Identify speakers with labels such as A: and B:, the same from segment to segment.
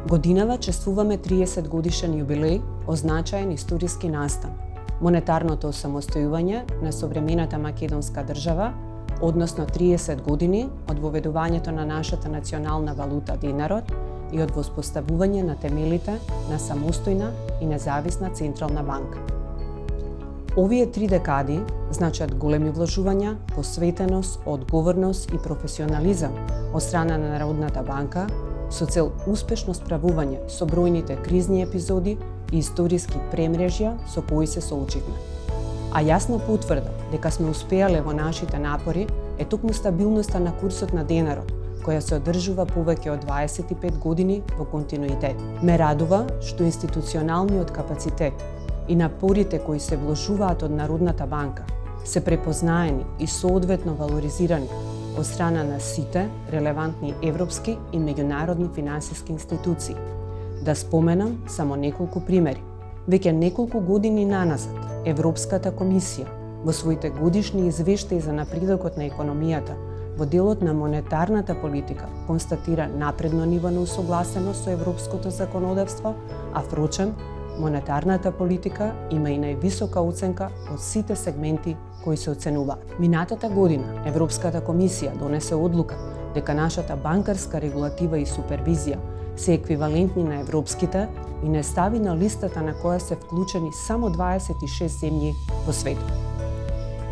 A: Годинава чествуваме 30 годишен јубилеј, означаен историски настан. Монетарното осамостојување на современата македонска држава, односно 30 години од воведувањето на нашата национална валута динарот и од воспоставување на темелите на самостојна и независна централна банка. Овие 3 декади значат големи вложувања, посветеност, одговорност и професионализам од страна на Народната банка со цел успешно справување со бројните кризни епизоди и историски премрежја со кои се соочивме. А јасна потврда дека сме успеале во нашите напори е токму стабилноста на курсот на денарот, која се одржува повеќе од 25 години во континуитет. Ме радува што институционалниот капацитет и напорите кои се вложуваат од Народната банка се препознаени и соодветно валоризирани од страна на сите релевантни европски и меѓународни финансиски институции. Да споменам само неколку примери. Веќе неколку години наназад Европската комисија во своите годишни извештаи за напредокот на економијата во делот на монетарната политика констатира напредно ниво на усогласеност со европското законодавство, а впрочем, монетарната политика има и највисока оценка од сите сегменти кои се оценуваат. Минатата година Европската комисија донесе одлука дека нашата банкарска регулатива и супервизија се еквивалентни на европските и не стави на листата на која се вклучени само 26 земји во светот.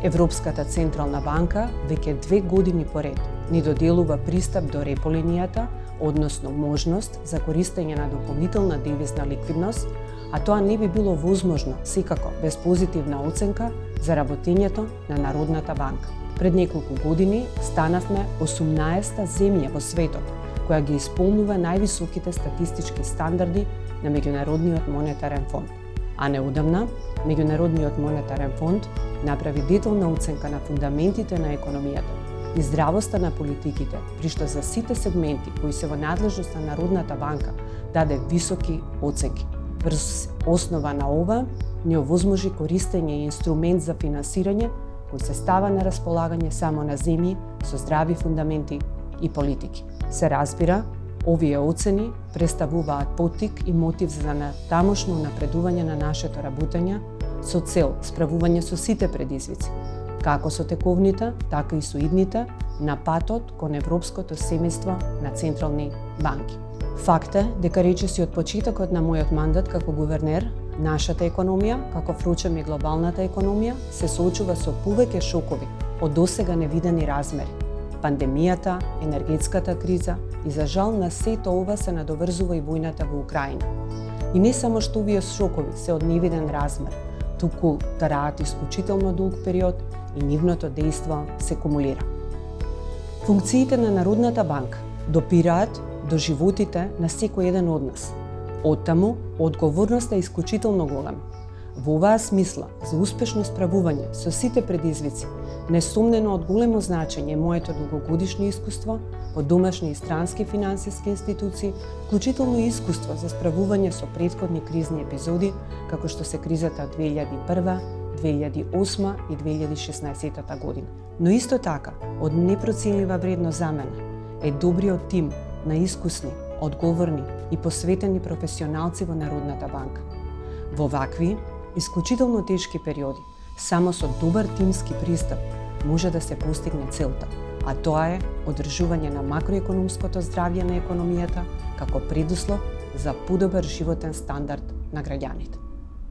A: Европската централна банка веќе 2 години поред ни доделува пристап до репо линијата, односно можност за користење на дополнителна девизна ликвидност, а тоа не би било возможно секако без позитивна оценка за работењето на Народната банка. Пред неколку години станавме 18-та земја во светот која ги исполнува највисоките статистички стандарди на Меѓународниот монетарен фонд. А неодамна, Меѓународниот монетарен фонд направи детална оценка на фундаментите на економијата и здравоста на политиките, при што за сите сегменти кои се во надлежност на Народната банка даде високи оценки. Врз основа на ова, ни овозможи користење и инструмент за финансирање кој се става на располагање само на земји со здрави фундаменти и политики. Се разбира, овие оцени представуваат поттик и мотив за натамошно напредување на нашето работење со цел справување со сите предизвици, како со тековните, така и со идните, на патот кон европското семејство на централни банки. Факт е дека речиси од почетокот на мојот мандат како гувернер, нашата економија, како впрочем и глобалната економија, се соочува со повеќе шокови од досега невидени размери. Пандемијата, енергетската криза и за жал на сето ова се надоврзува и војната во Украина. И не само што овие шокови се од невиден размер, туку траат исклучително долг период и нивното дејство се кумулира. Функциите на Народната банка допираат до животите на секој еден од нас. Оттаму, одговорноста е исклучително голема. Во оваа смисла, за успешно справување со сите предизвици, несомнено од големо значење е моето долгогодишно искуство во домашни и странски финансиски институции, вклучително и искуство за справување со претходни кризни епизоди, како што се кризата 2001, 2008 и 2016 година. Но исто така, од непроценлива вредност за мене е добриот тим на искусни, одговорни и посветени професионалци во Народната банка. Во вакви, исклучително тешки периоди, само со добар тимски пристап може да се постигне целта, а тоа е одржување на макроекономското здравје на економијата како предуслов за подобар животен стандард на граѓаните.